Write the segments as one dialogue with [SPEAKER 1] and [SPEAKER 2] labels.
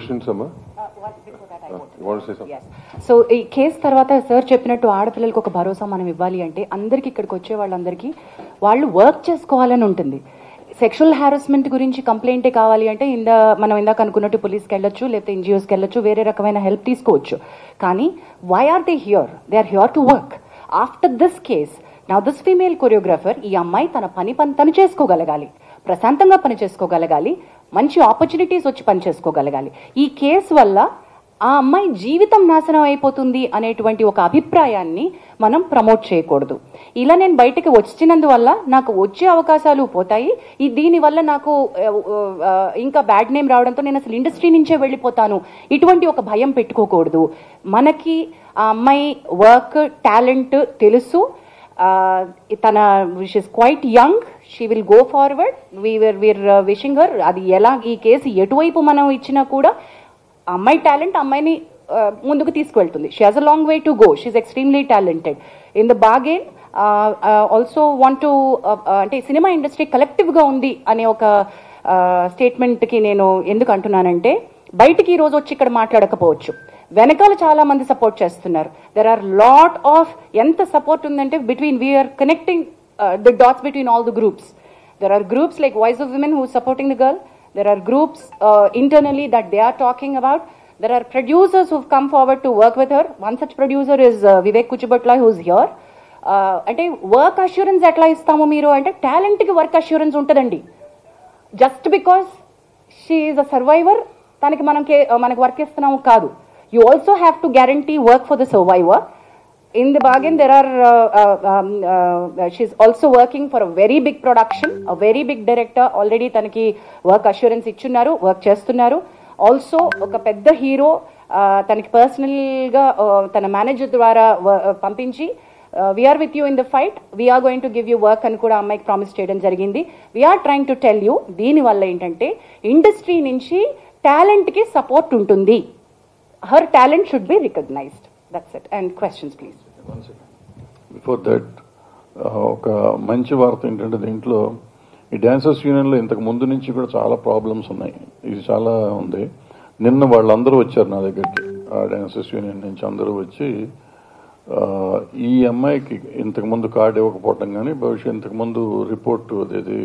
[SPEAKER 1] questions, Amma? You want to say something?
[SPEAKER 2] Yes. So ఈ case తర్వాత sir చెప్పినట్టు ఆడపిల్లలకు ఒక భరోసా మనం ఇవ్వాలి అంటే అందరికి ఇక్కడికి వచ్చే వాళ్ళందరికీ వాళ్ళు వర్క్ చేసుకోవాలని ఉంటుంది. సెక్షువల్ హారాస్మెంట్ గురించి కంప్లైంటే కావాలి అంటే మనం ఇందాక అనుకున్నట్టు పోలీస్కి వెళ్ళొచ్చు, లేకపోతే ఎన్జిఓస్కి వెళ్ళొచ్చు, వేరే రకమైన హెల్ప్ తీసుకోవచ్చు. కానీ why are they here? They are here to work. After this case now this female choreographer, ఈ అమ్మాయి తన పని తను చేసుకోగలగాలి, ప్రశాంతంగా పని చేసుకోగలగాలి, మంచి ఆపర్చునిటీస్ వచ్చి పని చేసుకోగలగాలి. ఈ కేసు వల్ల ఆ అమ్మాయి జీవితం నాశనం అయిపోతుంది అనేటువంటి ఒక అభిప్రాయాన్ని మనం ప్రమోట్ చేయకూడదు. ఇలా నేను బయటకు వచ్చినందువల్ల నాకు వచ్చే అవకాశాలు పోతాయి, దీనివల్ల నాకు ఇంకా బ్యాడ్ నేమ్ రావడంతో నేను అసలు ఇండస్ట్రీ నుంచే వెళ్ళిపోతాను, ఇటువంటి ఒక భయం పెట్టుకోకూడదు. మనకి ఆ అమ్మాయి వర్క్ టాలెంట్ తెలుసు, తన wish is quite young, she will go forward, we're wishing her. అది ఎలా ఈ కేసు ఎటువైపు మనం ఇచ్చినా కూడా అమ్మాయి టాలెంట్ అమ్మాయిని ముందుకు తీసుకువెళ్తుంది. She has a long way to go, she's extremely talented. In the bargain also want to అంటే సినిమా ఇండస్ట్రీ కలెక్టివ్గా ఉంది అనే ఒక స్టేట్మెంట్కి నేను ఎందుకు అంటున్నానంటే, బయటికి ఈ రోజు వచ్చి ఇక్కడ మాట్లాడకపోవచ్చు, వెనకాల చాలా మంది సపోర్ట్ చేస్తున్నారు. దెర్ ఆర్ లాట్ ఆఫ్, ఎంత సపోర్ట్ ఉందంటే we're connecting the dots between all the groups. There are groups like Voice of Women who is supporting the girl. There are groups internally that they are talking about. There are producers who have come forward to work with her. One such producer is Vivek Kuchibatla, who is here. అంటే work assurance ఎట్లా ఇస్తాము మీరు అంటే, టాలెంట్కి work assurance ఉంటుందండి. Just because she is a survivor తనకి మనకి work ఇస్తున్నాము కాదు. You also have to guarantee work for the survivor. In the bargain, there are, she's also working for a very big production, a very big director. Already tanaki work assurance ichunnaru, work chestunnaru. Also, oka pedda hero, tanaki personal ga, tana manager dwara pampinchi, we are with you in the fight. We are going to give you work అని కూడా అమ్మాయికి promise చేయడం జరిగింది. We are trying to tell you, దీని వల్ల ఏంటంటే industry నుంచి టాలెంట్కి support ఉంటుంది. Her talent should be recognized. That's it. And questions, please.
[SPEAKER 3] One second. Before that, ఒక మంచి వార్త ఏంటంటే, దీంట్లో ఈ డాన్సర్స్ యూనియన్లో ఇంతకు ముందు నుంచి కూడా చాలా ప్రాబ్లమ్స్ ఉన్నాయి. ఇది చాలా ఉంది. నిన్న వాళ్ళందరూ వచ్చారు నా దగ్గరికి, ఆ డాన్సర్స్ యూనియన్ నుంచి అందరూ వచ్చి, ఈ అమ్మాయికి ఇంతకుముందు కార్డు ఇవ్వకపోవటం కానీ, భవిష్యత్ ఇంతకుముందు రిపోర్టు అదేది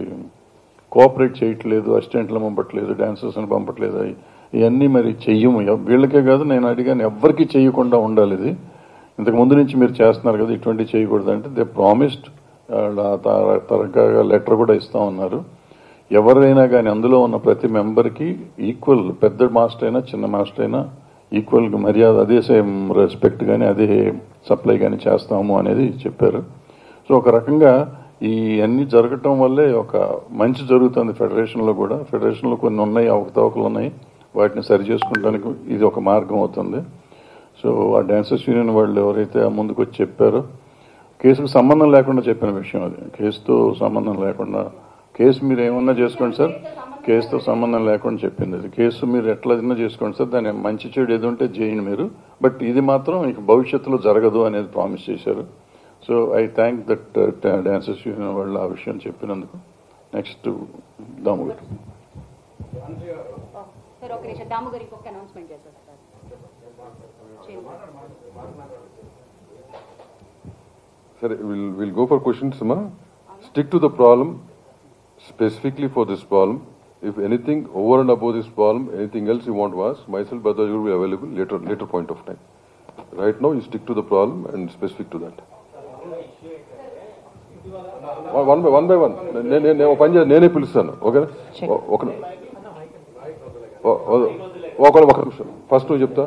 [SPEAKER 3] కోఆపరేట్ చేయట్లేదు, అసిస్టెంట్లు పంపట్లేదు, డాన్సర్స్ని పంపట్లేదు, ఇవన్నీ మరి చెయ్యము. వీళ్ళకే కాదు, నేను అడిగాను ఎవరికి చేయకుండా ఉండాలి. ఇది ఇంతకు ముందు నుంచి మీరు చేస్తున్నారు కదా, ఇటువంటివి చేయకూడదు అంటే దే ప్రామిస్డ్. తరగా లెటర్ కూడా ఇస్తా ఉన్నారు. ఎవరైనా కానీ అందులో ఉన్న ప్రతి మెంబర్కి ఈక్వల్, పెద్ద మాస్టర్ అయినా చిన్న మాస్టర్ అయినా ఈక్వల్గా మర్యాద, అదే సేమ్ రెస్పెక్ట్ కానీ అదే సప్లై కానీ చేస్తాము అనేది చెప్పారు. సో ఒక రకంగా ఈ అన్నీ జరగటం వల్లే ఒక మంచి జరుగుతుంది ఫెడరేషన్లో కూడా. ఫెడరేషన్లో కొన్ని ఉన్నాయి, అవకతవకలు ఉన్నాయి, వాటిని సరి చేసుకోవడానికి ఇది ఒక మార్గం అవుతుంది. సో ఆ డాన్సర్స్ యూనియన్ వాళ్ళు ఎవరైతే ముందుకు వచ్చి చెప్పారో, కేసుకు సంబంధం లేకుండా చెప్పిన విషయం అది, కేసుతో సంబంధం లేకుండా, కేసు మీరు ఏమన్నా చేసుకోండి సార్, కేసుతో సంబంధం లేకుండా చెప్పింది అది. కేసు మీరు ఎట్లైనా చేసుకోండి సార్, దాని మంచి చెడు ఏది ఉంటే చేయండి మీరు, బట్ ఇది మాత్రం ఇక భవిష్యత్తులో జరగదు అనేది ప్రామిస్ చేశారు. So I thank that dancers union వాళ్ళు ఆ విషయం చెప్పినందుకు. నెక్స్ట్ దాము గారు.
[SPEAKER 1] Sir, we'll go for questions, Amma. Stick to the problem, specifically for this problem. If anything over and above this problem, anything else you want to ask, myself, brother, you will be available later point of time. Right now, you stick to the problem and specific to that. One by one. నేనే పిలుస్తాను. ఓకేనా? ఒక నిమిషం. First నువ్వు చెప్తా.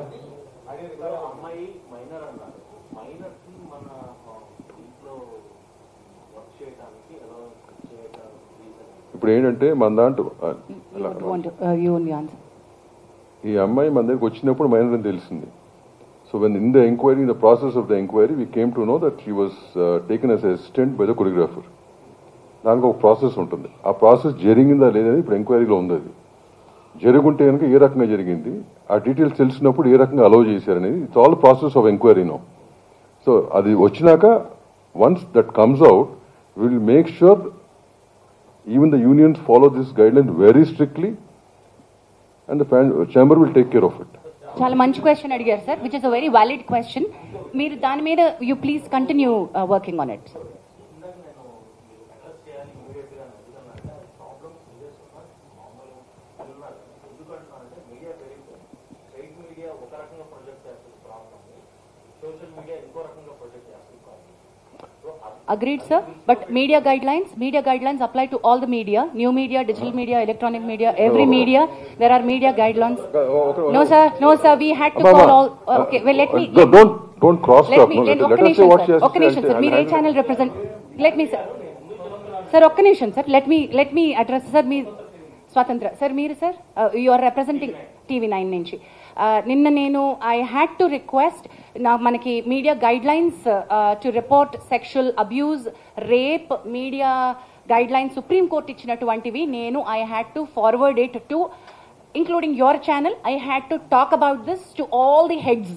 [SPEAKER 1] ఇప్పుడు ఏంటంటే మన దాంట్లో ఈ అమ్మాయి మన దగ్గరికి వచ్చినప్పుడు మైనర్ అని తెలిసింది. So when in the enquiry, in the process of the enquiry, we came to know that she was taken as assistant by the choreographer. దానికి ఒక ప్రాసెస్ ఉంటుంది. ఆ ప్రాసెస్ జరిగిందా లేదని ఇప్పుడు ఎంక్వైరీలో ఉంది. అది జరుగుంటే కనుక ఏ రకంగా జరిగింది, ఆ డీటెయిల్స్ తెలిసినప్పుడు ఏ రకంగా అలౌ చేశారనేది, it's all process of enquiry no. So అది వచ్చినాక once that comes out, will make sure even the unions follow this guideline very strictly, and the chamber will take care of it.
[SPEAKER 2] చాలా మంచి question అడిగారు sir, which is a very valid question. మీరు దాని మీద you please continue working on it. Agreed, sir. But media guidelines apply to all the media, new media, digital media, electronic media, every media. There are media guidelines. No, sir. We had to call all. Okay, well, let me.
[SPEAKER 1] Don't cross talk.
[SPEAKER 2] Let me say what she has to say. Sir. Mere channel represent. Let me, sir. Sir, sir. Let me address, sir. Me, Swatantra. Sir, mere, sir. You are representing TV9 nunchi. నిన్న నేను I had to request మనకి media guide lines to report sexual abuse, rape, media guide lines supreme court ఇచ్చినటువంటివి నేను I had to forward it to including your channel. I had to talk about this to all the heads.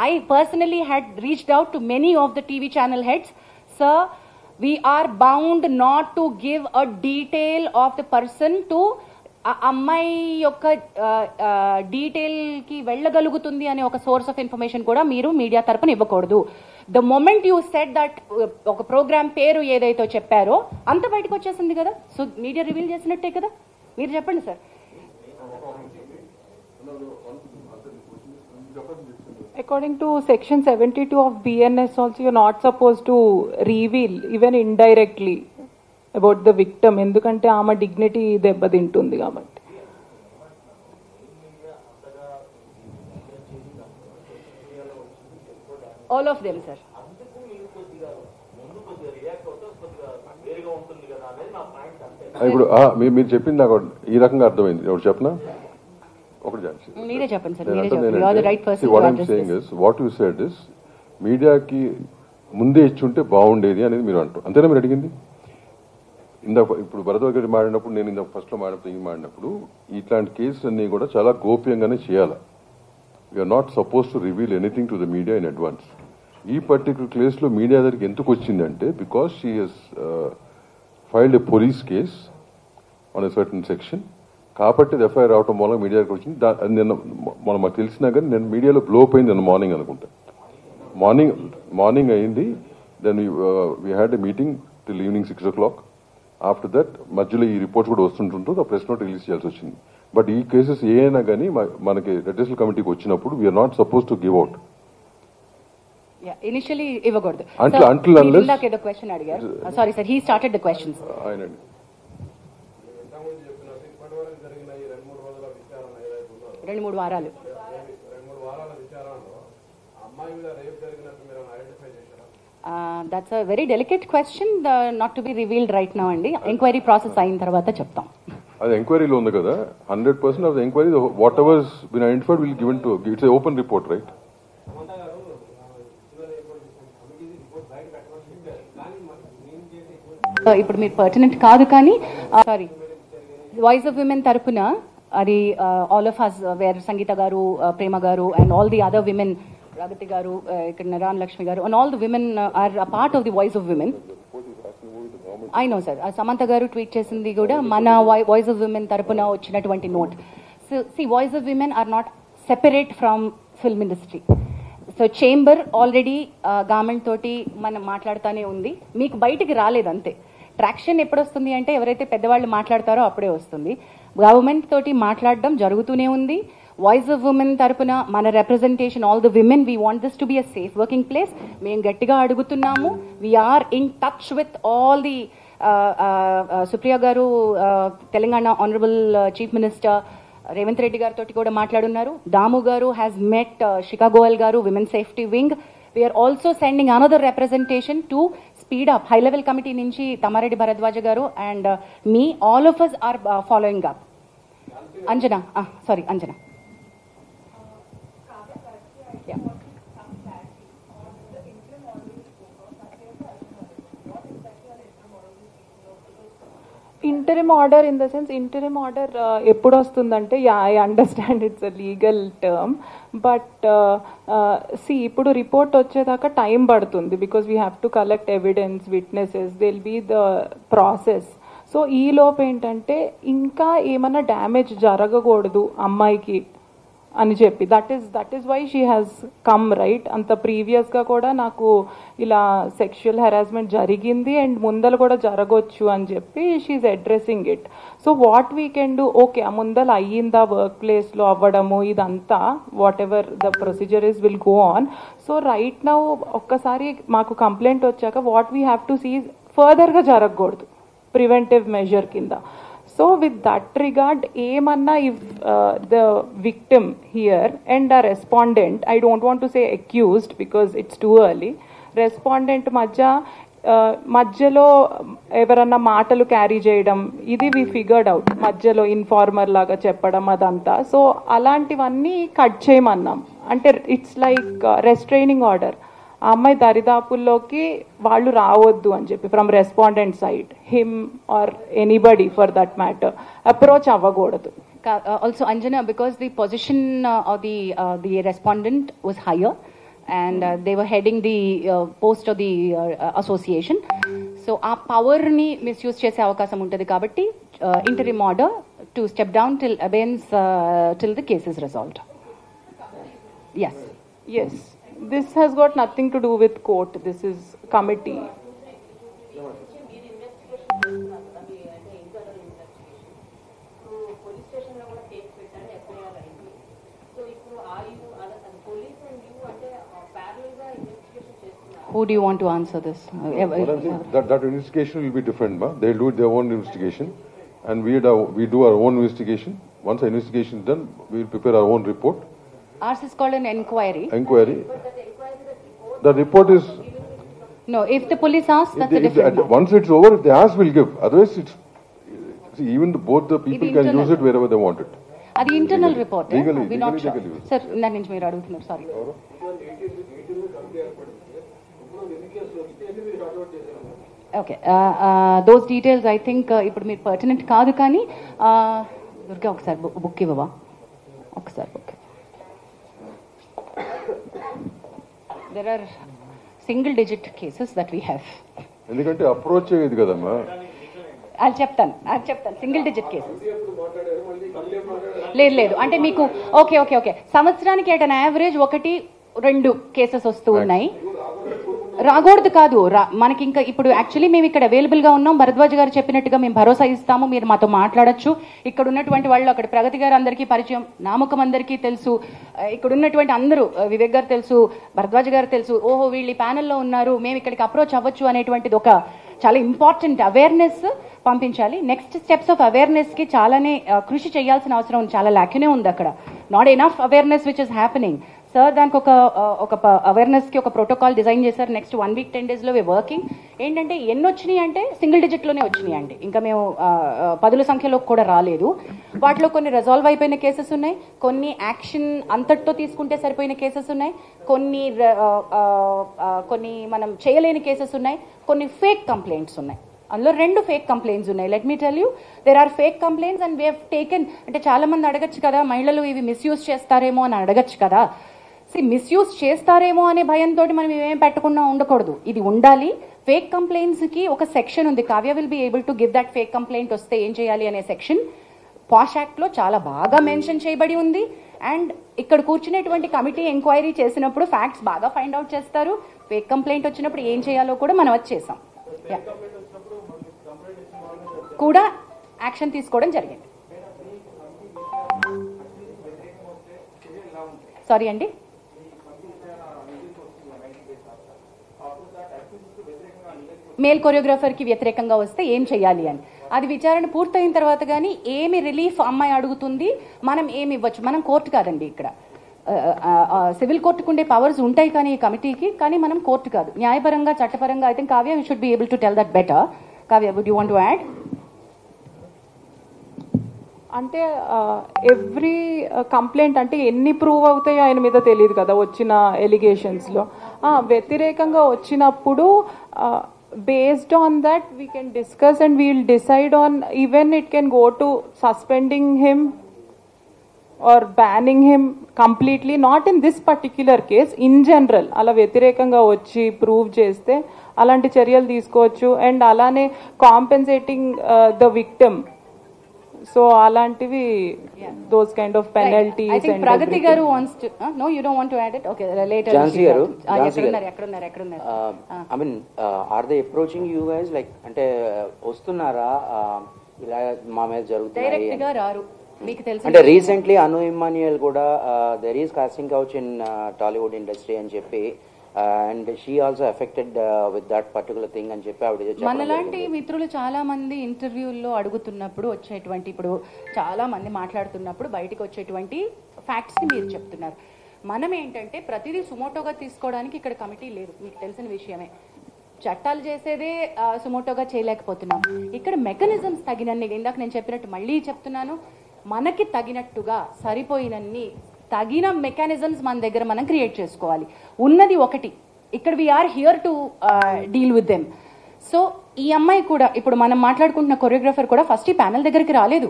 [SPEAKER 2] I personally had reached out to many of the TV channel heads. Sir, we are bound not to give a detail of the person to అమ్మాయి యొక్క డీటెయిల్కి వెళ్ళగలుగుతుంది అనే ఒక source of information కూడా మీరు media తరపున ఇవ్వకూడదు. The moment you said that ఒక programme పేరు ఏదైతే చెప్పారో అంత బయటకు వచ్చేసింది కదా, సో మీడియా రివీల్ చేసినట్టే కదా. మీరు చెప్పండి sir.
[SPEAKER 4] According to section 72 of BNS also, you're not supposed to reveal even indirectly about the victim, ఎందుకంటే ఆమె డిగ్నిటీ దెబ్బతింటుంది కాబట్టి.
[SPEAKER 2] All of them, sir.
[SPEAKER 1] ఇప్పుడు మీరు చెప్పింది నాకు ఈ రకంగా అర్థమైంది. ఎవరు చెప్పనా?
[SPEAKER 2] మీరే చెప్పండి sir. You are the right person to
[SPEAKER 1] what I'm
[SPEAKER 2] address
[SPEAKER 1] saying
[SPEAKER 2] this.
[SPEAKER 1] is, what you said is, మీడియాకి ముందే ఇచ్చుంటే బాగుండేది అనేది మీరు అంటారు. అంతేనా మీరు అడిగింది? ఇప్పుడు భరద్వాజ్ గారు మాడినప్పుడు, నేను ఇందాక ఫస్ట్ లో మాడినప్పుడు ఇట్లాంటి కేసులు అన్ని కూడా చాలా గోప్యంగానే చేయాలి. We're not suppose to reveal anything to the media in advance. ఈ పర్టికులర్ కేసులో మీడియా దగ్గరికి ఎందుకు వచ్చిందంటే, because she has filed a police case on a certain section, కాబట్టి ఎఫ్ఐఆర్ రావటం మూలంగా మీడియా దగ్గరికి వచ్చింది. నిన్న మనం మాకు తెలిసినా కానీ నేను మీడియాలో బ్లో అయింది నిన్న మార్నింగ్ అనుకుంటా. మార్నింగ్ అయింది. Then we had a meeting till evening 6 o'clock. After that మధ్యలో ఈ రిపోర్ట్స్ కూడా వస్తుంటుంటూ ఆ ప్రెస్ నోట్ రిలీజ్ చేయాల్సి వచ్చింది. బట్ ఈ కేసెస్ ఏ అయినా కానీ మనకి రెడ్రెసల్ కమిటీకి వచ్చినప్పుడు we're not suppose to give out.
[SPEAKER 2] Initially ఇవ్వకూడదు.
[SPEAKER 1] Until
[SPEAKER 2] క్వశ్చన్ అడిగారు. Sorry sir, he started the questions.
[SPEAKER 1] ఆయనండి
[SPEAKER 2] 2-3 వారాలు. That's a very delicate question, not to be revealed right now అండి. ఎంక్వైరీ ప్రాసెస్ అయిన తర్వాత చెప్తాం.
[SPEAKER 1] అది ఎంక్వైరీలో ఉంది కదా. 100% of the enquiry, what ever been identified will given to, it's a open report, right?
[SPEAKER 2] ఇప్పుడు మీరు పర్టినెంట్ కాదు కానీ, సారీ, వాయిస్ ఆఫ్ విమెన్ తరపున అది all of us, where Sangeetha garu, Prema garu and all the other women, Pragathi garu, ఇక్కడ Narayana Lakshmi garu, and all the women are a part of the voice of women. I know sir, Samantha garu tweet చేసింది కూడా మన వాయిస్ ఆఫ్ విమెన్ తరపున వచ్చినటువంటి note. So see, voice of women are not separate from film industry. So chamber already government తోటి మనం మాట్లాడుతూనే ఉంది. మీకు బయటికి రాలేదు అంతే. ట్రాక్షన్ ఎప్పుడు వస్తుంది అంటే ఎవరైతే పెద్దవాళ్ళు మాట్లాడతారో అప్పుడే వస్తుంది. గవర్నమెంట్ తోటి మాట్లాడడం జరుగుతూనే ఉంది. వాయిస్ ఆఫ్ ఉమెన్ తరపున మన representation, all the women, we want this to be a safe working place. మేము గట్టిగా అడుగుతున్నాము. We're in touch with all the Supriya garu, Telangana honourable chief minister Revanth Reddy గారితో కూడా మాట్లాడున్నారు. దాము గారు హ్యాస్ మెట్ శిఖా గోయల్ గారు, women safety wing. We are also sending another representation to speed up. High level committee nunchi Tamareddy Bharadwaja garu and me, all of us are following up. Anjana, sorry, Anjana. Yeah.
[SPEAKER 4] Interim order, in the sense, interim order ఎప్పుడు వస్తుందంటే, I understand it's a legal term, but see ఇప్పుడు report వచ్చేదాకా time పడుతుంది, because we have to collect evidence, witnesses, that'll be the process. So ఈ లోపు ఏంటంటే ఇంకా ఏమన్నా డ్యామేజ్ జరగకూడదు అమ్మాయికి అని చెప్పి that is why she has come right. అంత ప్రీవియస్గా కూడా నాకు ఇలా సెక్షువల్ హెరాస్మెంట్ జరిగింది అండ్ ముందర కూడా జరగవచ్చు అని చెప్పి she's addressing it. So what we can do, okay ఆ ముందర అయ్యిందా వర్క్ ప్లేస్లో అవ్వడము ఇదంతా whatever the procedure is will go on. So right now ఒక్కసారి మాకు కంప్లైంట్ వచ్చాక what we have to see ఫర్దర్గా జరగకూడదు ప్రివెంటివ్ మెజర్ కింద. So with that regard, ఏమన్నా if the victim here and a respondent, I don't want to say accused because it's too early, respondent మధ్యలో ఎవరన్నా మాటలు క్యారీ చేయడం ఇది వి ఫిగర్డ్ అవుట్, మధ్యలో ఇన్ఫార్మర్ లాగా చెప్పడం అదంతా. సో అలాంటివన్నీ కట్ చేయమన్నాం. అంటే ఇట్స్ లైక్ రెస్ట్రైనింగ్ ఆర్డర్, ఆ అమ్మాయి దరిదాపుల్లోకి వాళ్ళు రావద్దు అని చెప్పి from respondent side, him or anybody for that matter approach అవ్వకూడదు.
[SPEAKER 2] Also Anjana, because the position of the respondent was higher and they were heading the post of the association, so ఆ power ని misuse చేసే అవకాశం ఉంటుంది కాబట్టి interim order to step down till abeyance till the case is resolved.
[SPEAKER 4] Yes, this has got nothing to do with court, this is committee.
[SPEAKER 2] Who do you want to answer this?
[SPEAKER 1] That investigation will be different, ma. They'll do their own investigation, and we do our own investigation. Once the investigation is done, we will prepare our own report.
[SPEAKER 2] Ours is called an inquiry.
[SPEAKER 1] The report is...
[SPEAKER 2] No, if the police asks, that's a different matter.
[SPEAKER 1] Once it's over, if they ask, we'll give. Otherwise, it's... See, even both the people can use it wherever they want it.
[SPEAKER 2] అది internal report.
[SPEAKER 1] Legally.
[SPEAKER 2] Sir దాని నుంచి మీరు అడుగుతున్నారు, sorry. Okay, those details I think ఇప్పుడు మీరు pertinent కాదు, కానీ దుర్గా ఒకసారి బుక్ ఇవ్వవా, ఒకసారి book. There are single digit cases that we have.
[SPEAKER 1] ఎందుకంటే అప్రోచ్ అయ్యేది కదమ్మా.
[SPEAKER 2] అది చెప్తాను సింగిల్ డిజిట్ కేసెస్. లేదు అంటే మీకు ఓకే సంవత్సరానికి అట్ అన్ యావరేజ్ 1-2 కేసెస్ వస్తూ ఉన్నాయి. రాకూడదు కాదు, మనకి ఇంకా ఇప్పుడు యాక్చువల్లీ మేము ఇక్కడ అవైలబుల్ గా ఉన్నాం. భరద్వాజ్ గారు చెప్పినట్టుగా మేము భరోసా ఇస్తాము, మీరు మాతో మాట్లాడచ్చు. ఇక్కడ ఉన్నటువంటి వాళ్ళు, అక్కడ ప్రగతి గారు అందరికీ పరిచయం, నామకం అందరికీ తెలుసు, ఇక్కడ ఉన్నటువంటి అందరూ, వివేక్ గారు తెలుసు, భరద్వాజ్ గారు తెలుసు, ఓహో వీళ్ళు ఈ ప్యానెల్లో ఉన్నారు, మేము ఇక్కడికి అప్రోచ్ అవ్వచ్చు అనేటువంటిది ఒక చాలా ఇంపార్టెంట్ అవేర్నెస్ పంపించాలి. నెక్స్ట్ స్టెప్స్ ఆఫ్ అవేర్నెస్ కి చాలానే కృషి చేయాల్సిన అవసరం ఉంది, చాలా లాక్యునే ఉంది అక్కడ. Not enough awareness which is happening. Sir దానికి ఒక అవేర్నెస్కి ఒక ప్రోటోకాల్ డిజైన్ చేశారు. Next 1 week 10 days we working. ఏంటంటే ఎన్ని వచ్చినాయి అంటే సింగిల్ డిజిట్లోనే వచ్చినాయి అండి, ఇంకా మేము 10ల సంఖ్యలో కూడా రాలేదు. వాటిలో కొన్ని రిజాల్వ్ అయిపోయిన కేసెస్ ఉన్నాయి, కొన్ని యాక్షన్ అంతటితో తీసుకుంటే సరిపోయిన కేసెస్ ఉన్నాయి, కొన్ని మనం చేయలేని కేసెస్ ఉన్నాయి, కొన్ని ఫేక్ కంప్లైంట్స్ ఉన్నాయి. అందులో 2 ఫేక్ కంప్లైంట్స్ ఉన్నాయి. Let me tell you, there are fake complaints and we have taken. అంటే చాలా మంది అడగచ్చు కదా, మహిళలు ఇవి మిస్యూజ్ చేస్తారేమో అని అడగచ్చు కదా. మిస్యూజ్ చేస్తారేమో అనే భయంతో మనం ఇవేం పెట్టకుండా ఉండకూడదు, ఇది ఉండాలి. ఫేక్ కంప్లైంట్స్ కి ఒక సెక్షన్ ఉంది, Kavya will be able to give that fake complaint వస్తే ఏం చేయాలి అనే సెక్షన్ పాష్ యాక్ట్ లో చాలా బాగా మెన్షన్ చేయబడి ఉంది. అండ్ ఇక్కడ కూర్చునేటువంటి కమిటీ ఎంక్వైరీ చేసినప్పుడు ఫ్యాక్ట్స్ బాగా ఫైండ్ అవుట్ చేస్తారు. ఫేక్ కంప్లైంట్ వచ్చినప్పుడు ఏం చేయాలో కూడా మనం వచ్చేసాం, కూడా యాక్షన్ తీసుకోవడం జరిగింది. సారీ అండి, మేల్ కొరియోగ్రాఫర్కి వ్యతిరేకంగా వస్తే ఏం చేయాలి అని అది విచారణ పూర్తయిన తర్వాత కానీ ఏమి రిలీఫ్ అమ్మాయి అడుగుతుంది, మనం ఏమి ఇవ్వచ్చు. మనం కోర్టు కాదండి, ఇక్కడ సివిల్ కోర్టుకు ఉండే పవర్స్ ఉంటాయి కానీ ఈ కమిటీకి, కానీ మనం కోర్టు కాదు. న్యాయపరంగా చట్టపరంగా I think Kavya you should be able to tell that better. Kavya, would you want to add?
[SPEAKER 4] అంటే ఎవ్రీ కంప్లైంట్ అంటే ఎన్ని ప్రూవ్ అవుతాయో ఆయన మీద తెలియదు కదా వచ్చిన ఎలిగేషన్స్లో. వ్యతిరేకంగా వచ్చినప్పుడు based on that we can discuss and we will decide on, even it can go to suspending him. or banning him completely, not in this particular case, in general అలా వ్యతిరేకంగా వచ్చి ప్రూవ్ చేస్తే అలాంటి చర్యలు తీసుకోవచ్చు. అండ్ అలానే compensating the victim, so అలాంటివి those kind of penalties.
[SPEAKER 2] I think
[SPEAKER 4] and
[SPEAKER 2] Pragati
[SPEAKER 4] everything.
[SPEAKER 2] garu wants to no, you don't want to add it, okay, later.
[SPEAKER 5] Jhansi garu,
[SPEAKER 2] ekkaduన్నారు
[SPEAKER 5] I mean, are they approaching you guys like అంటే వస్తున్నారా ఇలా మా మీద జరుగుతున్నాయి
[SPEAKER 2] direct గా రారు, మీకు తెలుసు.
[SPEAKER 5] అంటే రీసెంట్లీ అను ఇమ్మాన్యుయల్ కూడా there is costing couch in Tollywood industry అని చెప్పి and she also affected with that particular thing అని చెప్పి ఆవిడ
[SPEAKER 2] మనలాంటి మిత్రులు చాలా మంది ఇంటర్వ్యూల్లో అడుగుతున్నప్పుడు వచ్చేటువంటి, ఇప్పుడు చాలా మంది మాట్లాడుతున్నప్పుడు బయటకు వచ్చేటువంటి ఫ్యాక్ట్స్ ని మీరు చెప్తున్నారు. మనం ఏంటంటే ప్రతిదీ సుమోటోగా తీసుకోవడానికి ఇక్కడ కమిటీ లేదు, మీకు తెలిసిన విషయమే. చట్టాలు చేసేదే సుమోటోగా చేయలేకపోతున్నాం. ఇక్కడ మెకానిజమ్స్ తగినన్ని, ఇందాక నేను చెప్పినట్టు మళ్ళీ చెప్తున్నాను, మనకి తగినట్టుగా సరిపోయినన్ని తగిన మెకానిజమ్స్ మన దగ్గర మనం క్రియేట్ చేసుకోవాలి. ఉన్నది ఒకటి, ఇక్కడ we're here to deal with them. సో ఈ అమ్మాయి కూడా, ఇప్పుడు మనం మాట్లాడుకుంటున్న కొరియోగ్రాఫర్ కూడా ఫస్ట్ ఈ ప్యానెల్ దగ్గరికి రాలేదు.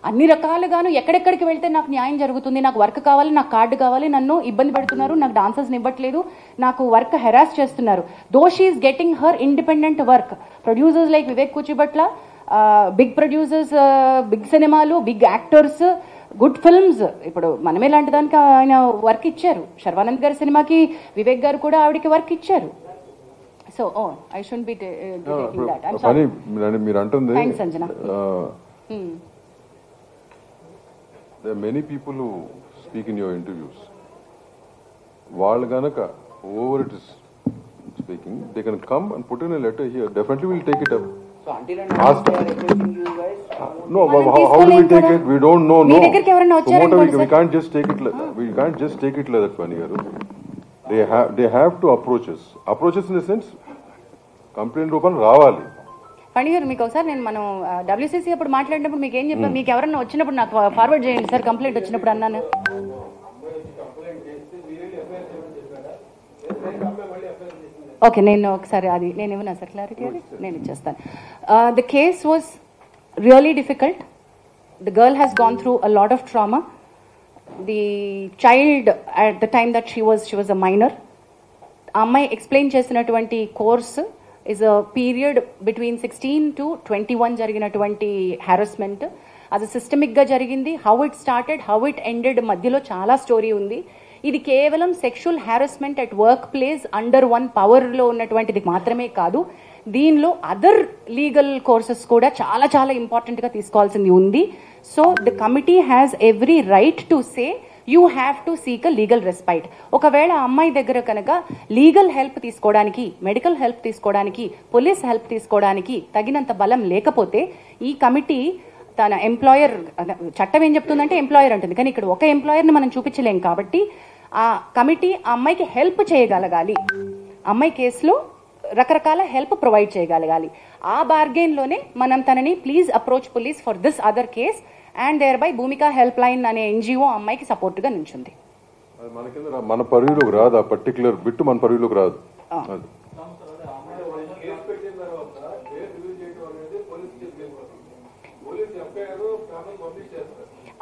[SPEAKER 2] అన్ని రకాలుగాను ఎక్కడెక్కడికి వెళ్తే నాకు న్యాయం జరుగుతుంది, నాకు వర్క్ కావాలి, నాకు కార్డు కావాలి, నన్ను ఇబ్బంది పెడుతున్నారు, నాకు డాన్సర్స్ని ఇవ్వట్లేదు, నాకు వర్క్ హెరాస్ చేస్తున్నారు. Though she is getting her independent work. Producers like Vivek Kuchibhotla, big producers, big సినిమాలు, బిగ్ యాక్టర్స్, గుడ్ ఫిల్మ్స్. ఇప్పుడు మనమే లాంటి దానికి ఆయన వర్క్ ఇచ్చారు. శర్వానంద్ గారి సినిమాకి వివేక్ గారు కూడా ఆవిడకి వర్క్ ఇచ్చారు. So I should be taking that.
[SPEAKER 1] మీరు అంటుంది
[SPEAKER 2] thanks Sanjana.
[SPEAKER 1] There are many people who speak in your interviews. వాళ్ళు గనక whoever it is speaking, they can come and put in a letter here. Definitely we'll take it up.
[SPEAKER 5] So until and unless they are approaching you guys,
[SPEAKER 1] No, how do we take it? We don't know.
[SPEAKER 2] మీ దగ్గరికి ఎవరైనా వచ్చారనుకోండి
[SPEAKER 1] We can't just take it like that. We can't just take it like that, Fani garu. They have to approach us. Approach us in the sense, complaint రూపం రావాలి.
[SPEAKER 2] ఫణి గారు, మీకు ఒకసారి నేను మనం WCC అప్పుడు మాట్లాడినప్పుడు మీకు ఏం చెప్పాను, మీకు ఎవరన్నా వచ్చినప్పుడు నాకు ఫార్వర్డ్ చేయండి సార్ కంప్లైంట్ వచ్చినప్పుడు అన్నాను. ఓకే, నేను ఒకసారి అది నేను ఇవ్వనా సార్ క్లారిటీ, అది నేను ఇచ్చేస్తాను. The case was really difficult. The girl has gone through a lot of trauma. The child at the time that she was a minor. ఆ అమ్మాయి ఎక్స్ప్లెయిన్ చేసినటువంటి course is a period between 16 to 21 జరిగినటువంటి harassment. అది systemic గా జరిగింది. How it started, how it ended, మధ్యలో చాలా story ఉంది. ఇది కేవలం sexual harassment at work place under one power లో ఉన్నటువంటిది మాత్రమే కాదు, దీనిలో అదర్ లీగల్ కోర్సెస్ కూడా చాలా చాలా ఇంపార్టెంట్ గా తీసుకోవాల్సింది ఉంది. So the committee has every right to say you have to seek a legal respite. ఒకవేళ ఆ అమ్మాయి దగ్గర కనుక లీగల్ హెల్ప్ తీసుకోవడానికి, మెడికల్ హెల్ప్ తీసుకోవడానికి, పోలీస్ హెల్ప్ తీసుకోవడానికి తగినంత బలం లేకపోతే ఈ కమిటీ తన ఎంప్లాయర్, చట్టం ఏం చెప్తుందంటే ఎంప్లాయర్ అంటుంది, కానీ ఇక్కడ ఒక ఎంప్లాయర్ని మనం చూపించలేం కాబట్టి ఆ కమిటీ ఆ అమ్మాయికి హెల్ప్ చేయగలగాలి. అమ్మాయి కేసులో రకరకాల హెల్ప్ ప్రొవైడ్ చేయగలగాలి. ఆ బార్గెన్లోనే మనం తనని please approach police for this other case and thereby Bhumika helpline అనే NGO అమ్మాయికి సపోర్ట్ గా నిల్చుంది.
[SPEAKER 1] మన పరిధిలోకి రాదు, ఆ పర్టికులర్ బిట్ మన పరిధిలోకి రాదు.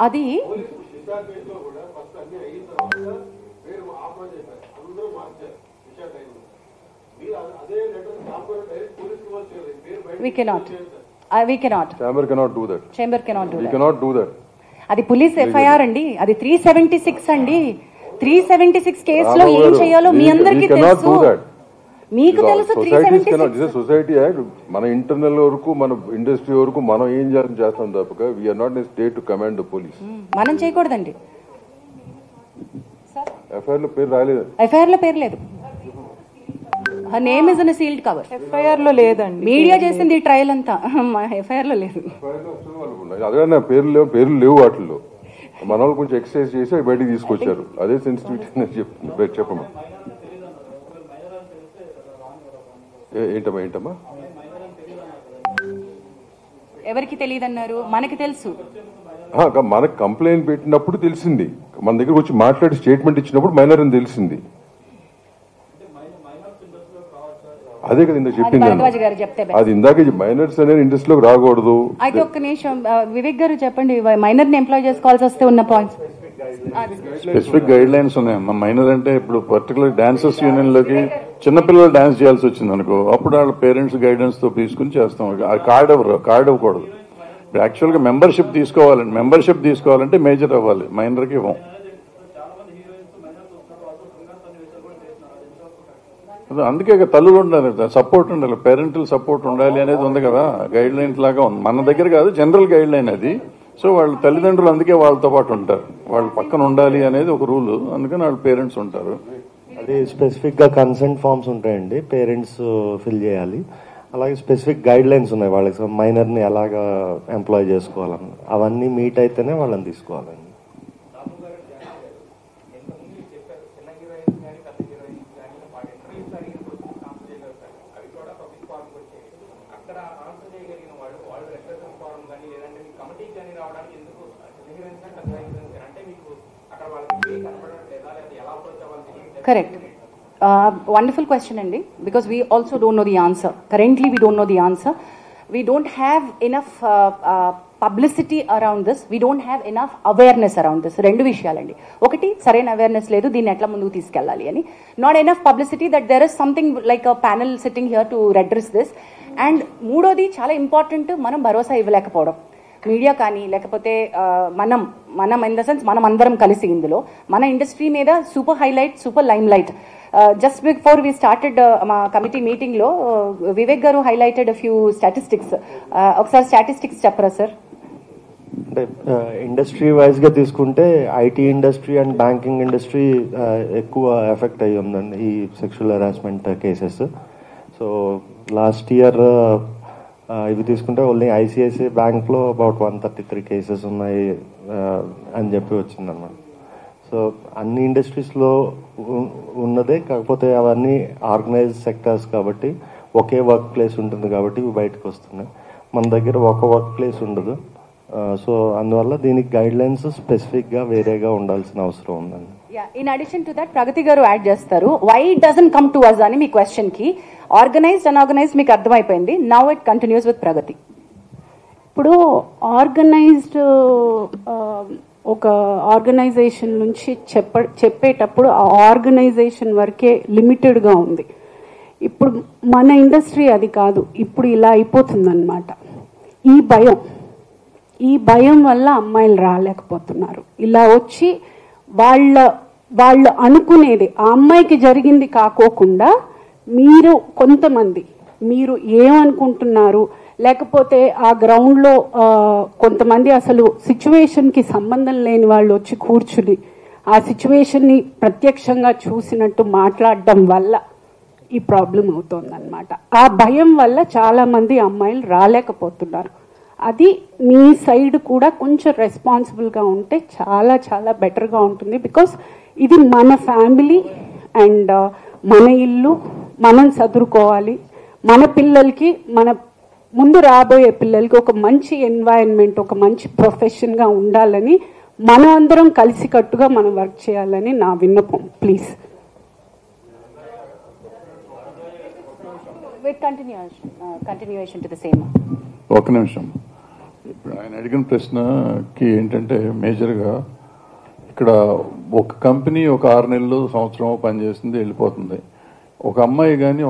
[SPEAKER 2] అది we cannot
[SPEAKER 1] Chamber cannot do that. We cannot do that.
[SPEAKER 2] అది పోలీస్ FIR అండి, అది 376 అండి. 376 కేసులో ఏం చేయాలో మీ అందరికీ తెలుసు, మీకు తెలుసు. 376
[SPEAKER 1] సొసైటీ యాక్ట్. మన ఇంటర్నల్ వరకు, మన ఇండస్ట్రీ వరకు మనం ఏం చేస్తాం తప్పక we're not a state to command the police.
[SPEAKER 2] మనం చేయకూడదండి.
[SPEAKER 1] FIR లో పేరు రాలేదు,
[SPEAKER 2] FIR లో పేరు లేదు. Her name is in a sealed cover.
[SPEAKER 4] FIR లో లేదండి.
[SPEAKER 2] మీడియా చేసింది ఈ ట్రయల్ అంతా, FIR లో లేదు.
[SPEAKER 1] అదే పేర్లు లేవు వాటిల్లో. మన వాళ్ళు కొంచెం ఎక్సర్సైజ్ చేసి బయటకు తీసుకొచ్చారు. అదే సెన్సిటివిటీ చెప్పమ్మా. ఏంటమ్మా
[SPEAKER 2] ఎవరికి తెలియదన్నారు? మనకి తెలుసు.
[SPEAKER 1] మనకు కంప్లైంట్ పెట్టినప్పుడు తెలిసింది, మన దగ్గర వచ్చి మాట్లాడి స్టేట్మెంట్ ఇచ్చినప్పుడు మైనర్ అని తెలిసింది. అదే కదా ఇందాక చెప్పింది
[SPEAKER 2] భరద్వాజ్ గారు చెప్తే
[SPEAKER 1] అది ఇందాక మైనర్స్ అనేది ఇండస్ట్రీలోకి రాకూడదు.
[SPEAKER 2] అయితే ఒక్క నిమిషం వివేక్ గారు చెప్పండి, మైనర్ ని ఎంప్లాయ్ చేసుకోవాల్సి వస్తే ఉన్న పాయింట్స్.
[SPEAKER 3] స్పెసిఫిక్ గైడ్ లైన్స్ ఉన్నాయమ్మా. మైనర్ అంటే ఇప్పుడు పర్టికులర్ డాన్సర్స్ యూనియన్ లోకి చిన్నపిల్లలు డాన్స్ చేయాల్సి వచ్చింది అనుకో, అప్పుడు వాళ్ళ పేరెంట్స్ గైడెన్స్ తో తీసుకుని చేస్తాం. కార్డ్ ఇవ్వకూడదు. ఇప్పుడు యాక్చువల్ గా మెంబర్షిప్ తీసుకోవాలంటే మేజర్ అవ్వాలి, మైనర్ కి ఇవ్వం. అందుకే తల్లులు ఉండాలి, సపోర్ట్ ఉండాలి, పేరెంటల్ సపోర్ట్ ఉండాలి అనేది ఉంది కదా, గైడ్ లైన్స్ లాగా ఉంది. మన దగ్గర కాదు, జనరల్ గైడ్ లైన్ అది. సో వాళ్ళ తల్లిదండ్రులు అందుకే వాళ్ళతో పాటు ఉంటారు, వాళ్ళు పక్కన ఉండాలి అనేది ఒక రూల్, అందుకని వాళ్ళ పేరెంట్స్ ఉంటారు.
[SPEAKER 6] అది స్పెసిఫిక్ గా కన్సెంట్ ఫామ్స్ ఉంటాయండి, పేరెంట్స్ ఫిల్ చేయాలి. అలాగే స్పెసిఫిక్ గైడ్ లైన్స్ ఉన్నాయి వాళ్ళకి, మైనర్ ని ఎలాగా ఎంప్లాయ్ చేసుకోవాలని, అవన్నీ మీట్ అయితేనే వాళ్ళని తీసుకోవాలండి.
[SPEAKER 2] Correct. Wonderful question, Andy, because we also don't know the answer. Currently, we don't know the answer. We don't have enough publicity around this. We don't have enough awareness around this. Rendu vishayalandi. Okati saraina awareness ledu, deenni etla munduku teeskellali ani. Not enough publicity that there is something like a panel sitting here to redress this. And moododi chala important, manam bharosa ivvalekapovam. Media కానీ లేకపోతే మనం in the sense మనం అందరం కలిసి ఇందులో మన industry మీద super highlight, super limelight. Just before we started మా కమిటీ మీటింగ్ లో Vivek garu highlighted few statistics. ఒకసారి స్టాటిస్టిక్స్ చెప్పరా సార్?
[SPEAKER 6] అంటే ఇండస్ట్రీ వైజ్ గా తీసుకుంటే IT industry and banking industry ఎక్కువ ఎఫెక్ట్ అయ్యి ఉందండి ఈ sexual harassment cases. So last year ఇవి తీసుకుంటే ఓన్లీ ఐసిఐసిఐ బ్యాంక్ లో అబౌట్ 133 కేసెస్ ఉన్నాయి అని చెప్పి వచ్చిందన్నమాట. సో అన్ని ఇండస్ట్రీస్ లో ఉన్నదే, కాకపోతే అవన్నీ ఆర్గనైజ్ సెక్టర్స్ కాబట్టి ఒకే వర్క్ ప్లేస్ ఉంటుంది కాబట్టి ఇవి బయటకు వస్తున్నాయి. మన దగ్గర ఒక వర్క్ ప్లేస్ ఉండదు. సో అందువల్ల దీనికి గైడ్ లైన్స్ స్పెసిఫిక్ గా వేరేగా ఉండాల్సిన అవసరం ఉందండి.
[SPEAKER 2] In addition to that Pragati garu add చేస్తారు, why it doesn't come to us అని మీ క్వశ్చన్ కి. ఆర్గనైజ్డ్ అన్ఆర్గనైజ్డ్ మీకు అర్థమైపోయింది. Now it continues with Pragati.
[SPEAKER 7] ఇప్పుడు ఆర్గనైజ్డ్ ఒక ఆర్గనైజేషన్ నుంచి చెప్పేటప్పుడు ఆ ఆర్గనైజేషన్ వరకే లిమిటెడ్గా ఉంది. ఇప్పుడు మన ఇండస్ట్రీ అది కాదు, ఇప్పుడు ఇలా అయిపోతుందన్నమాట. ఈ భయం వల్ల అమ్మాయిలు రాలేకపోతున్నారు. ఇలా వచ్చి వాళ్ళు అనుకునేది ఆ అమ్మాయికి జరిగింది కాకోకుండా మీరు ఏమనుకుంటున్నారు, లేకపోతే ఆ గ్రౌండ్లో కొంతమంది అసలు సిచ్యువేషన్కి సంబంధం లేని వాళ్ళు వచ్చి కూర్చుని ఆ సిచ్యువేషన్ని ప్రత్యక్షంగా చూసినట్టు మాట్లాడడం వల్ల ఈ ప్రాబ్లం అవుతోందన్నమాట. ఆ భయం వల్ల చాలామంది అమ్మాయిలు రాలేకపోతున్నారు. అది మీ సైడ్ కూడా కొంచెం రెస్పాన్సిబుల్గా ఉంటే చాలా చాలా బెటర్గా ఉంటుంది. బికాస్ ఇది మన ఫ్యామిలీ అండ్ మన ఇల్లు, మనం చదువుకోవాలి. మన పిల్లలకి, మన ముందు రాబోయే పిల్లలకి ఒక మంచి ఎన్వైరన్మెంట్, ఒక మంచి ప్రొఫెషన్గా ఉండాలని మనం అందరం కలిసికట్టుగా మనం వర్క్ చేయాలని నా విన్నపం. ప్లీజ్.
[SPEAKER 3] ఒక నిమిషం. ఇప్పుడు ఆయన అడిగిన ప్రశ్నకి ఏంటంటే మేజర్గా ఇక్కడ ఒక కంపెనీ ఒక 6 నెలలు సంవత్సరం పనిచేస్తుంది, వెళ్ళిపోతుంది. ఒక అమ్మాయి కానీ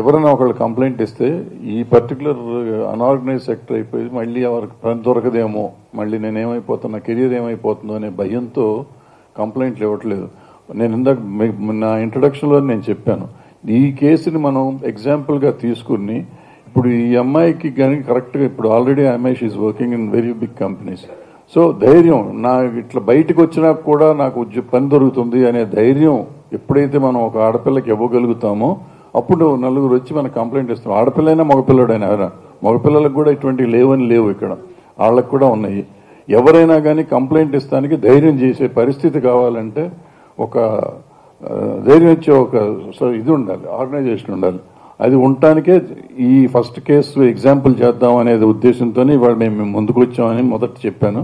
[SPEAKER 3] ఎవరైనా ఒకళ్ళు కంప్లైంట్ ఇస్తే ఈ పర్టికులర్ అన్ఆర్గనైజ్ సెక్టర్ అయిపోయి మళ్ళీ ఎవరికి పని దొరకదేమో, మళ్ళీ నేనేమైపోతున్నా, కెరీర్ ఏమైపోతుందో అనే భయంతో కంప్లైంట్లు ఇవ్వట్లేదు. నేను ఇందాక నా ఇంట్రడక్షన్లో నేను చెప్పాను, ఈ కేసుని మనం ఎగ్జాంపుల్గా తీసుకుని ఇప్పుడు ఈ అమ్మాయికి కానీ కరెక్ట్గా ఇప్పుడు ఆల్రెడీ అమ్మాయి she's working in very big companies. So ధైర్యం, నా ఇట్లా బయటకు వచ్చినా కూడా నాకు పని దొరుకుతుంది అనే ధైర్యం ఎప్పుడైతే మనం ఒక ఆడపిల్లకి ఇవ్వగలుగుతామో అప్పుడు నలుగురు వచ్చి మనకు కంప్లైంట్ ఇస్తాం. ఆడపిల్లైనా మగపిల్లడైనా, మగపిల్లలకు కూడా ఇటువంటి లేవు ఇక్కడ, వాళ్ళకు కూడా ఉన్నాయి. ఎవరైనా కానీ కంప్లైంట్ ఇస్తానికి ధైర్యం చేసే పరిస్థితి కావాలంటే ఒక ధైర్యం ఇచ్చే ఒక ఇది ఉండాలి, ఆర్గనైజేషన్ ఉండాలి. అది ఉండటానికే ఈ ఫస్ట్ కేసు ఎగ్జాంపుల్ చేద్దాం అనేది ఉద్దేశంతోనే ఇవాళ మేము ముందుకు వచ్చామని మొదట చెప్పాను.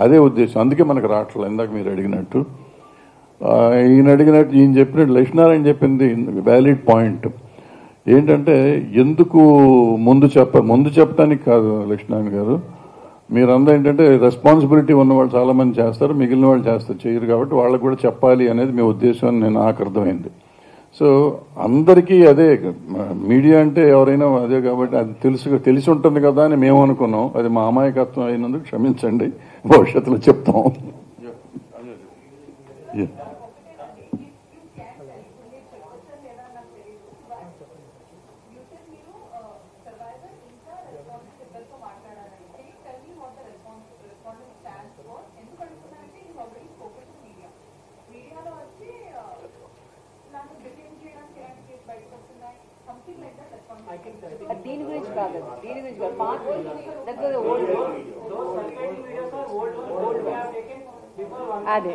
[SPEAKER 3] అదే ఉద్దేశం, అందుకే మనకు రావట్లేదు. ఇందాక మీరు అడిగినట్టు ఈయన చెప్పినట్టు లక్ష్మీనారాయణ చెప్పింది వ్యాలిడ్ పాయింట్. ఏంటంటే ఎందుకు ముందు చెప్పడానికి కాదు లక్ష్మీనారాయణ గారు, మీరందరూ ఏంటంటే రెస్పాన్సిబిలిటీ ఉన్న వాళ్ళు చాలా మంది చేస్తారు, మిగిలిన వాళ్ళు చేయరు కాబట్టి వాళ్ళకు కూడా చెప్పాలి అనేది మీ ఉద్దేశం అని నాకు అర్థమైంది. సో అందరికీ అదే, మీడియా అంటే ఎవరైనా అదే కాబట్టి అది తెలిసి ఉంటుంది కదా అని మేము అనుకున్నాం. అది మా అమాయకత్వం అయినందుకు క్షమించండి, భవిష్యత్తులో చెప్తాం.
[SPEAKER 2] దీని గురించి కాదు, అదే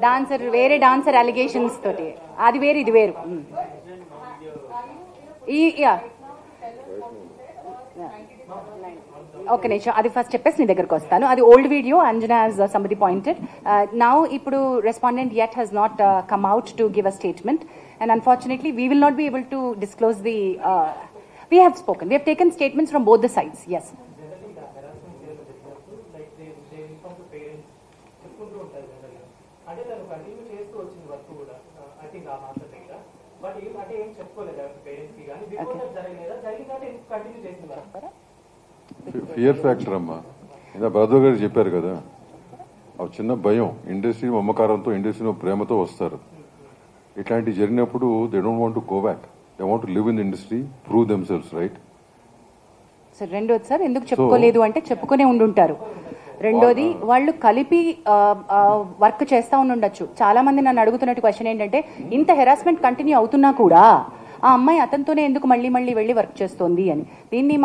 [SPEAKER 2] డాన్సర్ వేరే డాన్సర్ అలిగేషన్స్ తోటి, అది వేరు ఇది వేరు. ఓకే నిమిషం, అది ఫస్ట్ చెప్పేసి నీ దగ్గరకు వస్తాను. అది old video, Anjana as somebody pointed. Now ఇప్పుడు respondent yet has not come out to give a statement, and unfortunately we will not be able to disclose the we have spoken, we have taken statements from both the sides. Yes,
[SPEAKER 1] fear factor అమ్మా, ఇలా brother గారు చెప్పారు కదా, ఆ చిన్న భయం. Industry మమకారంతో, ఇండస్ట్రీలో ప్రేమతో వస్తారు. ఇట్లాంటివి జరిగినప్పుడు they don't want to go back, they want to live in the industry, prove themselves, right?
[SPEAKER 2] Sir రెండోది సార్ ఎందుకు చెప్పుకోలేదు అంటే చెప్పుకునే ఉండుంటారు. రెండోది వాళ్ళు కలిపి వర్క్ చేస్తా ఉండొచ్చు. చాలా మంది నన్ను అడుగుతున్నట్టు క్వశ్చన్ ఏంటంటే, ఇంత హెరాస్మెంట్ కంటిన్యూ అవుతున్నా కూడా ఆ అమ్మాయి అతనితోనే ఎందుకు మళ్ళీ వెళ్ళి వర్క్ చేస్తోంది అని. దీన్ని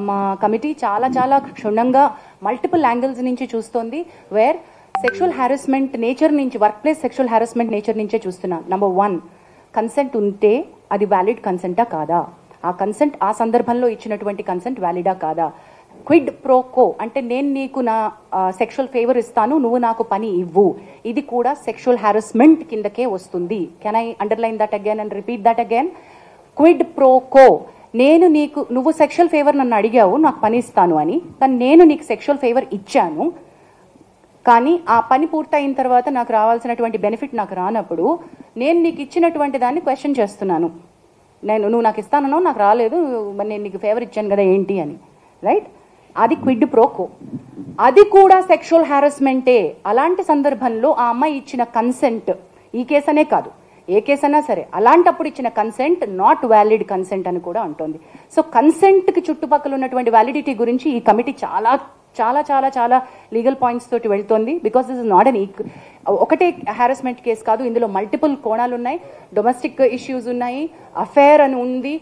[SPEAKER 2] మా కమిటీ చాలా చాలా క్షుణ్ణంగా మల్టిపుల్ యాంగిల్స్ నుంచి చూస్తోంది. వేర్ సెక్షువల్ హారాస్మెంట్ నేచర్ నుంచి, work place sexual harassment nature నుంచే చూస్తున్నా. నంబర్ 1, కన్సెంట్ ఉంటే అది వ్యాలిడ్ కన్సెంటా కాదా, ఆ కన్సెంట్ ఆ సందర్భంలో ఇచ్చినటువంటి కన్సెంట్ వ్యాలిడా కాదా. క్విడ్ ప్రోకో అంటే నేను నీకు నా సెక్షువల్ ఫేవర్ ఇస్తాను, నువ్వు నాకు పని ఇవ్వు, ఇది కూడా సెక్షువల్ హారాస్మెంట్ కిందకే వస్తుంది. Can I underline that again and repeat that again? Quid pro quo, నువ్వు సెక్షువల్ ఫేవర్ నన్ను అడిగావు, నాకు పని ఇస్తాను అని, కానీ నేను నీకు సెక్షువల్ ఫేవర్ ఇచ్చాను, కానీ ఆ పని పూర్తయిన తర్వాత నాకు రావాల్సినటువంటి బెనిఫిట్ నాకు రానప్పుడు నేను నీకు ఇచ్చినటువంటి దాన్ని క్వశ్చన్ చేస్తున్నాను. నువ్వు నాకు ఇస్తానో నాకు రాలేదు, మరి నేను నీకు ఫేవర్ ఇచ్చాను కదా ఏంటి అని, రైట్? అది క్విడ్ ప్రోకో, అది కూడా సెక్షువల్ హారాస్మెంటే. అలాంటి సందర్భంలో ఆ అమ్మాయి ఇచ్చిన కన్సెంట్, ఈ కేసు అనే కాదు ఏ కేసు అయినా సరే, అలాంటప్పుడు ఇచ్చిన కన్సెంట్ నాట్ వ్యాలిడ్ కన్సెంట్ అని కూడా అంటోంది. సో కన్సెంట్ కి చుట్టుపక్కల ఉన్నటువంటి వ్యాలిడిటీ గురించి ఈ కమిటీ చాలా చాలా చాలా చాలా లీగల్ పాయింట్స్ తోటి వెళ్తోంది. Because this is not an ఒకటే హారాస్మెంట్ కేసు కాదు, ఇందులో మల్టిపుల్ కోణాలు ఉన్నాయి, డొమెస్టిక్ ఇష్యూస్ ఉన్నాయి, అఫేర్ అని ఉంది,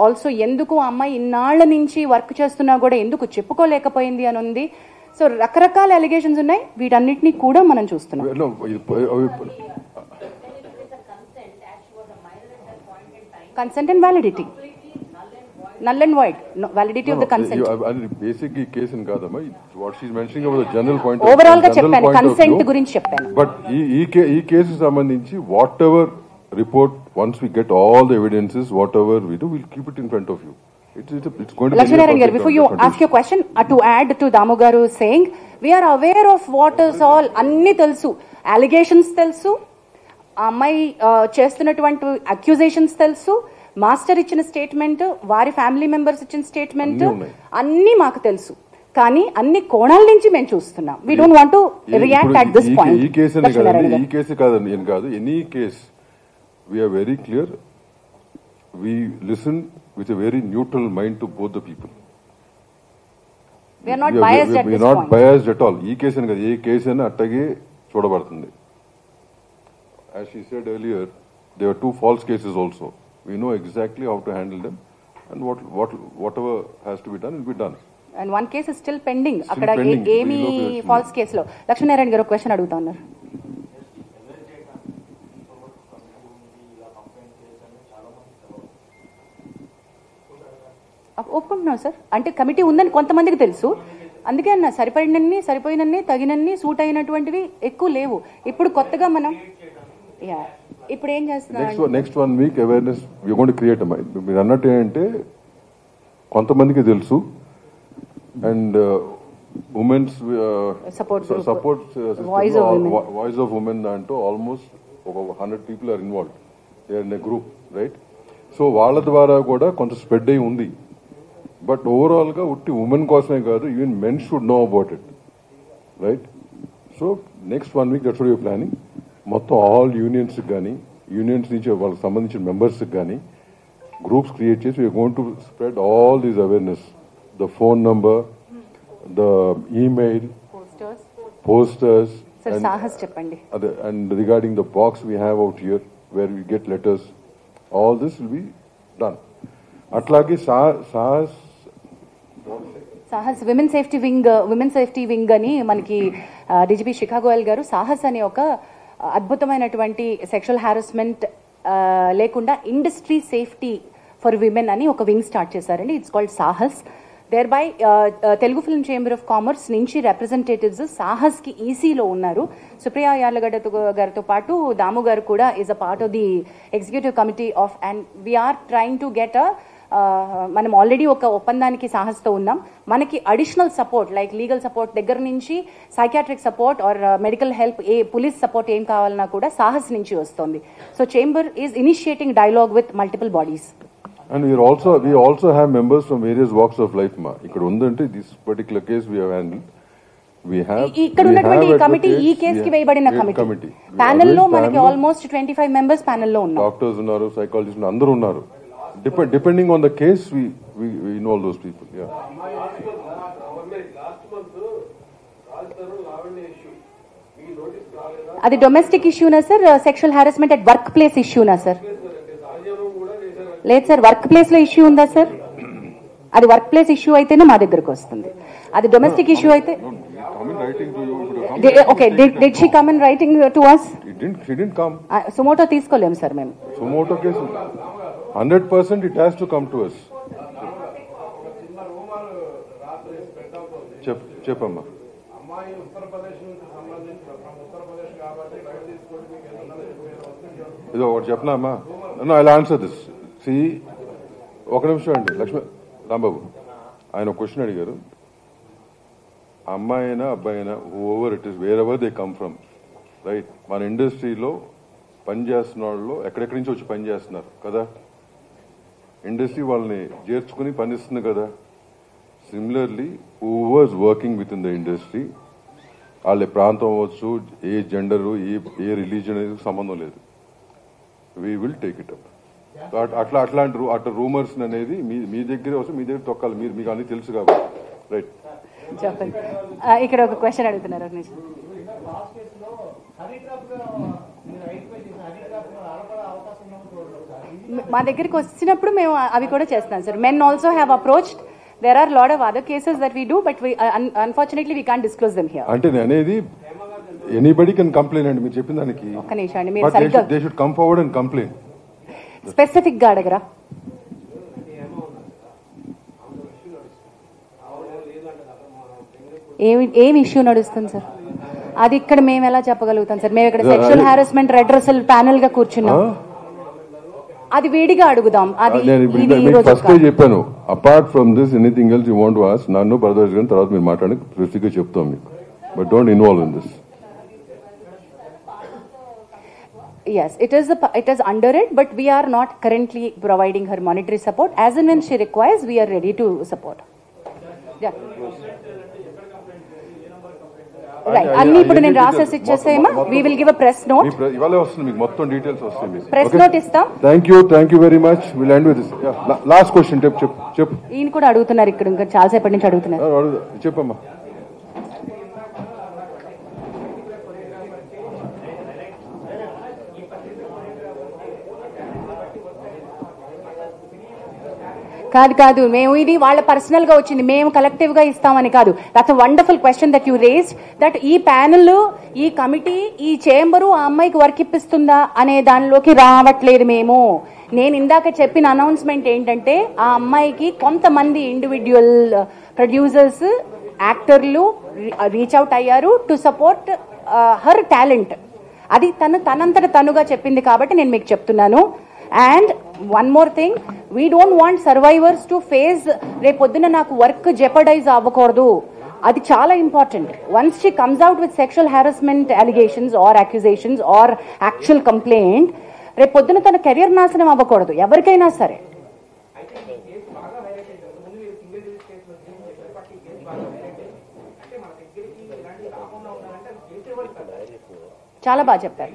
[SPEAKER 2] ఆల్సో ఎందుకు ఆ అమ్మాయి ఇన్నాళ్ల నుంచి వర్క్ చేస్తున్నా కూడా ఎందుకు చెప్పుకోలేకపోయింది అని ఉంది. సో రకరకాల అలిగేషన్స్ ఉన్నాయి, వీటన్నిటినీ కూడా మనం చూస్తున్నాం. Consent and validity, null and void, validity of the consent.
[SPEAKER 1] Basic case in kadama, what she's mentioning about the general point.
[SPEAKER 2] Overall ga cheppanu, consent gurinchi cheppanu.
[SPEAKER 1] But ee case sambandhinchi whatever report, once we get all the evidences, whatever we do, we'll keep it in front of you. It's going to be.
[SPEAKER 2] Lakshminarayan garu, before you ask your question, to add to Damu garu saying, we are aware of what is all, anni telusu, allegations telusu, అమ్మాయి చేస్తున్నటువంటి accusations తెలుసు, master ఇచ్చిన statement, వారి family members ఇచ్చిన statement, అన్ని మాకు తెలుసు. కానీ అన్ని కోణాల నుంచి మేము చూస్తున్నాం. We don't want to react at this point.
[SPEAKER 1] ఈ కేసు కాదండి, ఏం కాదు, any case we're very clear, we listen with a very neutral mind to both the people.
[SPEAKER 2] We're not biased at this point.
[SPEAKER 1] Not biased at all. ఈ case అని కాదు, ఏ case అయినా అట్టగే చూడబడుతుంది. As she said earlier, there are 2 false cases also. We know exactly how to handle them, and whatever has to be done will be done.
[SPEAKER 2] And one case is still pending. అక్కడ ఏమి falls కేసులో. లక్ష్మీనారాయణ గారు question అడుగుతా ఉన్నారు. ఒప్పుకుంటున్నాం sir, అంటే committee ఉందని కొంతమందికి తెలుసు, అందుకే అన్న సరిపోయినన్ని తగినన్ని సూట్ అయినటువంటివి ఎక్కువ లేవు. ఇప్పుడు కొత్తగా మనం ఇప్పుడు ఏం చేస్తున్నారు?
[SPEAKER 1] Next 1 week awareness we going to create. మీరు అన్నట్టు ఏంటంటే కొంతమందికి తెలుసు, and women's support voice of women దాంట్లో ఆల్మోస్ట్ ఒక 100 people are involved. They are in a group, right? So వాళ్ళ ద్వారా కూడా కొంత స్ప్రెడ్ అయి ఉంది. బట్ ఓవరాల్ గా ఉట్టి ఉమెన్ కోసమే కాదు, even men should know about it, right? So next 1 week that's what you're planning. మొత్తం ఆల్ యూనియన్స్ కానీ, యూనియన్స్ నుంచి వాళ్ళకి సంబంధించిన మెంబర్స్ కానీ గ్రూప్స్ క్రియేట్ చేసి we're going to spread all these awareness, the phone number, the email, posters,
[SPEAKER 2] sir Sahas చెప్పండి.
[SPEAKER 1] and regarding the box we have out here where we get letters, all this will be done. అట్లాగే
[SPEAKER 2] Sahas women safety wing అని మనకి DGP శిఖా గోయల్ గారు సాహస్ అనే ఒక అద్భుతమైనటువంటి sexual harassment లేకుండా industry safety for women అని ఒక వింగ్ స్టార్ట్ చేశారండి. It's called Sahas. There by Telugu film chamber of commerce నుంచి రిప్రజెంటేటివ్స్ సాహస్ కి ఈసీలో ఉన్నారు. సుప్రియా యార్లగడ్డ గారితో పాటు దాము గారు కూడా is a part of the executive committee of, and we're trying to get మనం ఆల్రెడీ ఒక ఒప్పందానికి సాహస్తో ఉన్నాం. మనకి additional support like legal support దగ్గర నుంచి psychiatric support or medical help, police support ఏం కావాలన్నా కూడా సాహస్ నుంచి వస్తుంది. So chamber is initiating dialogue with multiple bodies.
[SPEAKER 1] And we also have members from various walks of life. ఇక్కడ ఉందంటే this particular case we have handled.
[SPEAKER 2] ఇక్కడ ఉన్నటువంటి ఈ కమిటీ, ఈ కేసు కి వేయబడిన కమిటీ ప్యానెల్ లో మనకి ఆల్మోస్ట్ 25 members ప్యానెల్ లో ఉన్నారు.
[SPEAKER 1] డాక్టర్స్ ఉన్నారు, సైకాలజిస్ట్ అందరూ ఉన్నారు. Depending on the case, we involve those people. Yeah.
[SPEAKER 2] అది డొమెస్టిక్ ఇష్యూనా sir? Sexual harassment at work place ఇష్యూనా సార్? లేదు సార్, వర్క్ ప్లేస్ లో ఇష్యూ ఉందా సార్? అది వర్క్ ప్లేస్ ఇష్యూ అయితేనే మా దగ్గరకు వస్తుంది. అది డొమెస్టిక్ ఇష్యూ అయితే okay. Did she come in writing to us?
[SPEAKER 1] She didn't come.
[SPEAKER 2] Suo motu తీసుకోలేము సార్ మేము.
[SPEAKER 1] Suo motu case 100% it has to come to us. చెప్పమ్మా. ఇదో ఒకటి చెప్పనా అమ్మా? I answer this. ఒక నిమిషం అండి. రాంబాబు ఆయన ఒక క్వశ్చన్ అడిగారు. అమ్మాయి అయినా అబ్బాయి అయినా over it is where ever they come from, right? మన ఇండస్ట్రీలో పనిచేస్తున్న వాళ్ళు ఎక్కడెక్కడి నుంచి వచ్చి పనిచేస్తున్నారు కదా, ఇండస్ట్రీ వాళ్ళని చేర్చుకుని పనిస్తుంది కదా. Similarly overs working with in the industry, వాళ్ళ ప్రాంతం అవ్వచ్చు, ఏ జెండరు, ఏ రిలీజన్ అనేది సంబంధం లేదు. We will take it up. అట్లాంటి రూమర్స్ అనేది మీ దగ్గరే వస్తే మీ దగ్గర తొక్కాలి. మీకు అన్ని తెలుసు కాబట్టి, రైట్?
[SPEAKER 2] చెప్పండి. ఇక్కడ ఒక క్వశ్చన్ అడుగుతున్నారు. మా దగ్గరికి వచ్చినప్పుడు మేము అవి కూడా చేస్తాం sir. Men also have approached. There are lot of other cases that we do, but unfortunately we can't disclose them here.
[SPEAKER 1] అంటే అనేది ఎనీబడీ కెన్ కంప్లైంట్ అండి. మీరు చెప్పిన దానికి
[SPEAKER 2] ఒక్క నిమిషం అండి. మీరు సరిగ్గా
[SPEAKER 1] they should come forward and complaint.
[SPEAKER 2] Specific గా అడగరా? ఏమి ఇష్యూ నడుస్తుంది సార్? అది ఇక్కడ మేము ఎలా చెప్పగలుగుతాం సార్? మేము ఇక్కడ సెక్షువల్ హారాస్మెంట్ రెడ్రెసల్ ప్యానెల్ గా కూర్చున్నాం. అది వేడిగా అడుగుదాం. అది
[SPEAKER 1] ఫస్ట్ చెప్పాను. Apart from this anything else you want to ask నన్ను బ్రదర్స్ గాని తర్వాత మీరు మాట్లాడి స్పెసిఫిక్ గా చెప్తాం మీకు. But don't involve in this.
[SPEAKER 2] Yes, it is under it, but we are not currently providing her monetary support. As and when she requires, we are ready to support. Yeah. Right. అన్ని ఇప్పుడు నేను రాసేసి ఇచ్చేసేమా? We will give a press note.
[SPEAKER 1] ఇవాళే వస్తుంది మీకు మొత్తం details వస్తాయి మీకు.
[SPEAKER 2] Press note ఇస్తాం.
[SPEAKER 1] Thank you very much. We'll end with this. Last question. చెప్పు.
[SPEAKER 2] ఈయన కూడా అడుగుతున్నారు ఇక్కడ, ఇంకా చాలా సేపటి నుంచి అడుగుతున్నారు.
[SPEAKER 1] చెప్పమ్మా.
[SPEAKER 2] కాదు, మేము ఇది వాళ్ళ పర్సనల్ గా వచ్చింది, మేము కలెక్టివ్ గా ఇస్తామని కాదు. That's a wonderful question that you raised, that ఈ ప్యానెల్, ఈ కమిటీ, ఈ చేంబరు ఆ అమ్మాయికి వర్క్ ఇప్పిస్తుందా అనే దానిలోకి రావట్లేదు మేము. నేను ఇందాక చెప్పిన అనౌన్స్మెంట్ ఏంటంటే, ఆ అమ్మాయికి కొంతమంది ఇండివిడ్యువల్ ప్రొడ్యూసర్స్, యాక్టర్లు రీచ్ అవుట్ అయ్యారు టు సపోర్ట్ హర్ టాలెంట్. అది తనంతట తనుగా చెప్పింది కాబట్టి నేను మీకు చెప్తున్నాను. And one more thing, we don't want survivors to face రేపొద్దున నాకు వర్క్ జెపడైజ్ అవ్వకూడదు, అది చాలా important. Once she comes out with sexual harassment allegations or accusations or actual complaint, రేపొద్దున తన కెరియర్ నాశనం అవ్వకూడదు ఎవరికైనా సరే. చాలా బాగా చెప్పారు.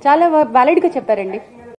[SPEAKER 2] చాలా వ్యాలిడ్ గా చెప్పారండి.